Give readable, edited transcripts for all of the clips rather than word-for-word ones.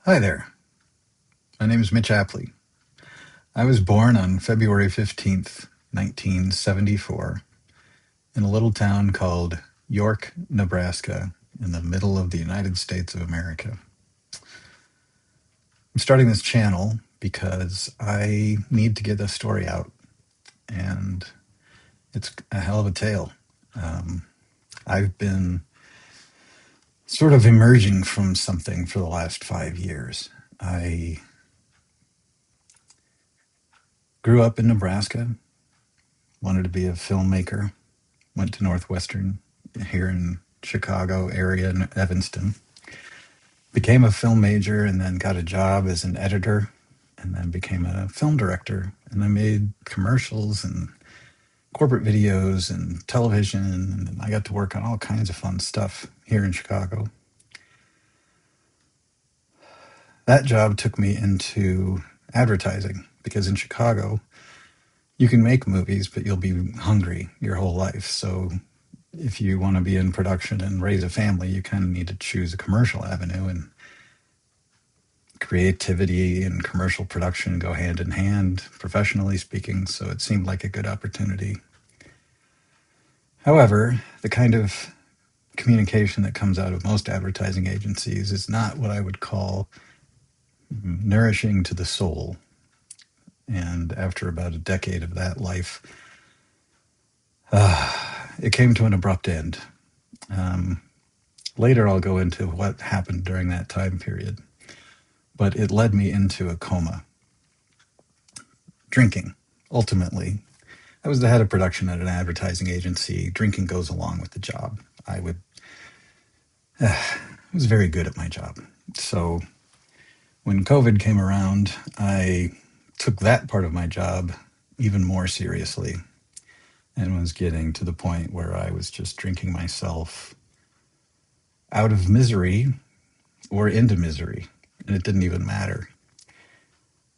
Hi there. My name is Mitch Apley. I was born on February 15th, 1974, in a little town called York, Nebraska, in the middle of the United States of America. I'm starting this channel because I need to get a story out, and it's a hell of a tale. Um, I've been sort of emerging from something for the last 5 years. I grew up in Nebraska, wanted to be a filmmaker, went to Northwestern here in Chicago area in Evanston, became a film major, and then got a job as an editor, and then became a film director. And I made commercials and corporate videos and television, and I got to work on all kinds of fun stuff here in Chicago. That job took me into advertising because in Chicago, you can make movies, but you'll be hungry your whole life. So if you want to be in production and raise a family, you kind of need to choose a commercial avenue, and creativity and commercial production go hand in hand, professionally speaking. So it seemed like a good opportunity. However, the kind of communication that comes out of most advertising agencies is not what I would call nourishing to the soul. And after about a decade of that life, it came to an abrupt end. Um, Later, I'll go into what happened during that time period, but it led me into a coma. Drinking, ultimately. I was the head of production at an advertising agency. Drinking goes along with the job. I was very good at my job. So when COVID came around, I took that part of my job even more seriously and was getting to the point where I was just drinking myself out of misery or into misery. And it didn't even matter.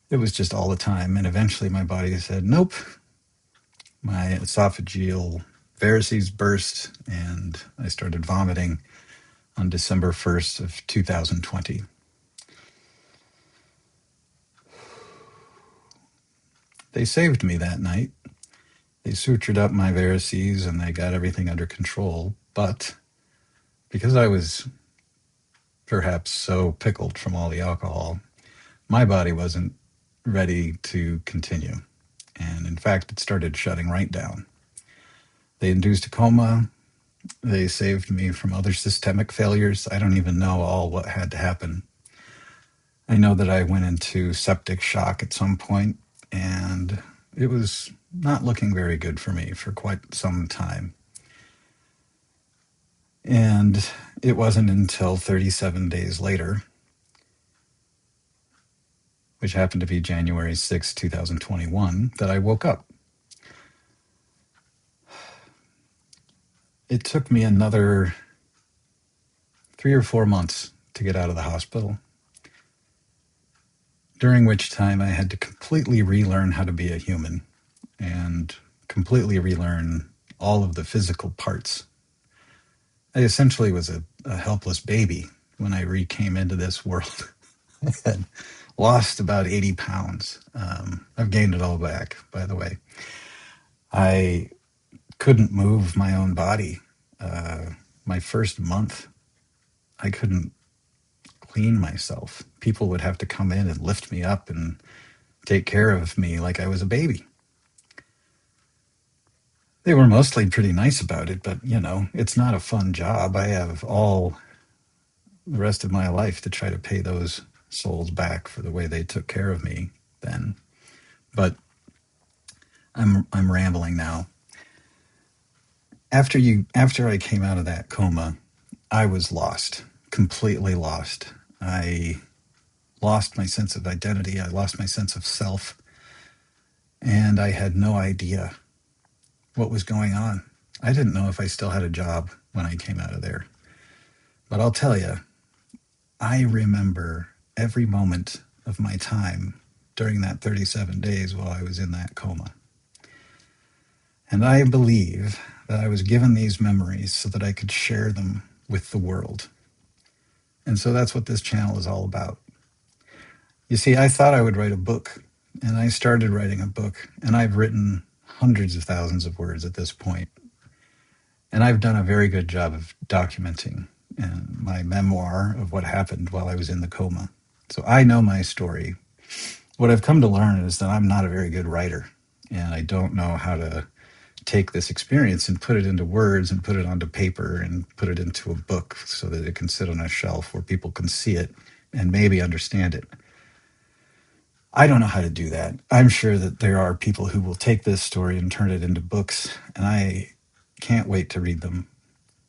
It was just all the time. And eventually my body said, nope. My esophageal varices burst and I started vomiting on December 1st of 2020. They saved me that night. They sutured up my varices and they got everything under control. But because I was perhaps so pickled from all the alcohol, my body wasn't ready to continue. And in fact, it started shutting right down. They induced a coma. They saved me from other systemic failures. I don't even know all what had to happen. I know that I went into septic shock at some point, and it was not looking very good for me for quite some time. And it wasn't until 37 days later, which happened to be January 6, 2021, that I woke up. It took me another 3 or 4 months to get out of the hospital, during which time I had to completely relearn how to be a human and completely relearn all of the physical parts. I essentially was a helpless baby when I came into this world. I had lost about 80 pounds. I've gained it all back, by the way. I couldn't move my own body. My first month, I couldn't clean myself. People would have to come in and lift me up and take care of me like I was a baby. They were mostly pretty nice about it, but it's not a fun job. I have all the rest of my life to try to pay those souls back for the way they took care of me then. But I'm rambling now. After I came out of that coma, I was lost, completely lost. I lost my sense of identity. I lost my sense of self, and I had no idea what was going on. I didn't know if I still had a job when I came out of there. But I'll tell you, I remember every moment of my time during that 37 days while I was in that coma. And I believe that I was given these memories so that I could share them with the world. And so that's what this channel is all about. You see, I thought I would write a book, and I started writing a book, and I've written hundreds of thousands of words at this point, and I've done a very good job of documenting my memoir of what happened while I was in the coma. So I know my story. What I've come to learn is that I'm not a very good writer, and I don't know how to take this experience and put it into words and put it onto paper and put it into a book so that it can sit on a shelf where people can see it and maybe understand it. I don't know how to do that. I'm sure that there are people who will take this story and turn it into books, and I can't wait to read them.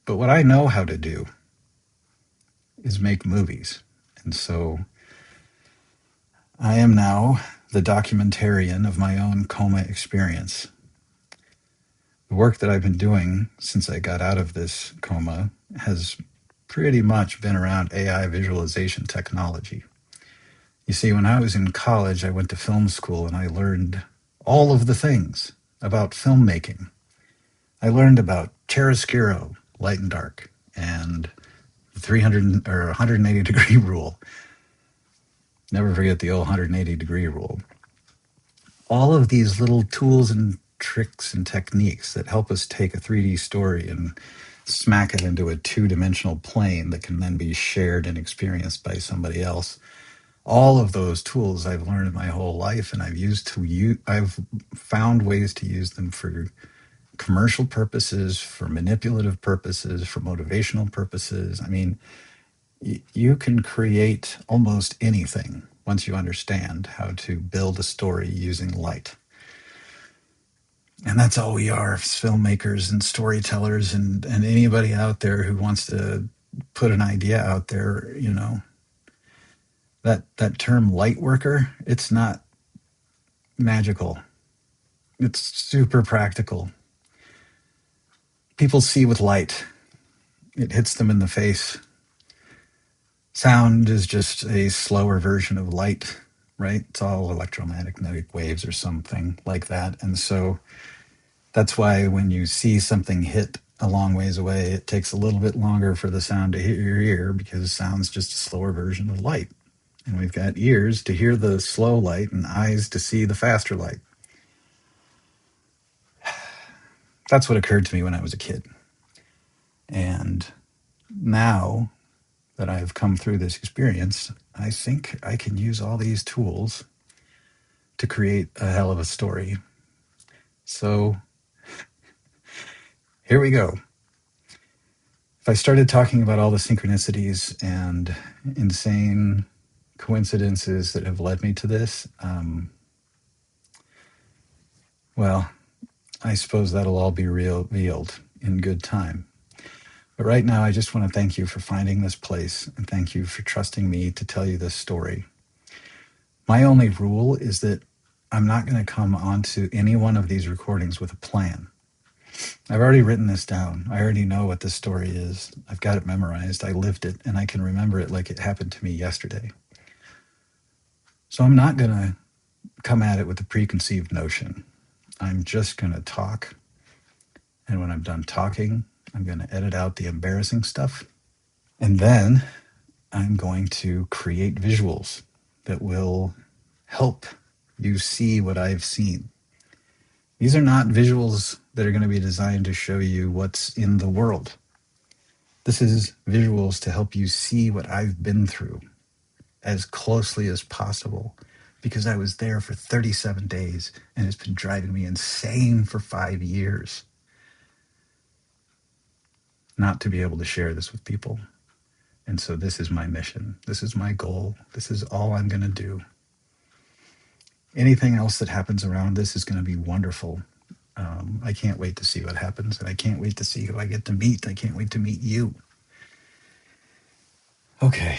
But what I know how to do is make movies. And so I am now the documentarian of my own coma experience. The work that I've been doing since I got out of this coma has pretty much been around AI visualization technology. You see, when I was in college, I went to film school and I learned all of the things about filmmaking. I learned about chiaroscuro, light and dark, and the 300 or 180 degree rule. Never forget the old 180 degree rule. All of these little tools and tricks and techniques that help us take a 3D story and smack it into a two-dimensional plane that can then be shared and experienced by somebody else. All of those tools I've learned my whole life, and I've found ways to use them for commercial purposes, for manipulative purposes, for motivational purposes. I mean, you can create almost anything once you understand how to build a story using light. And that's all we are as filmmakers and storytellers and anybody out there who wants to put an idea out there, you know. That term light worker, it's not magical. It's super practical. People see with light. It hits them in the face. Sound is just a slower version of light, right? It's all electromagnetic waves or something like that. And so that's why when you see something hit a long ways away, it takes a little bit longer for the sound to hit your ear because sound's just a slower version of light. And we've got ears to hear the slow light and eyes to see the faster light. That's what occurred to me when I was a kid. And now that I've come through this experience, I think I can use all these tools to create a hell of a story. So here we go. If I started talking about all the synchronicities and insane coincidences that have led me to this, well, I suppose that'll all be revealed in good time. But right now, I just want to thank you for finding this place and thank you for trusting me to tell you this story. My only rule is that I'm not going to come onto any one of these recordings with a plan. I've already written this down. I already know what this story is. I've got it memorized. I lived it, and I can remember it like it happened to me yesterday. So I'm not going to come at it with a preconceived notion. I'm just going to talk. And when I'm done talking, I'm going to edit out the embarrassing stuff. And then I'm going to create visuals that will help you see what I've seen. These are not visuals that are going to be designed to show you what's in the world. This is visuals to help you see what I've been through as closely as possible, because I was there for 37 days and it's been driving me insane for 5 years not to be able to share this with people. And so this is my mission. This is my goal. This is all I'm going to do. Anything else that happens around this is going to be wonderful. I can't wait to see what happens, and I can't wait to see who I get to meet. I can't wait to meet you. Okay,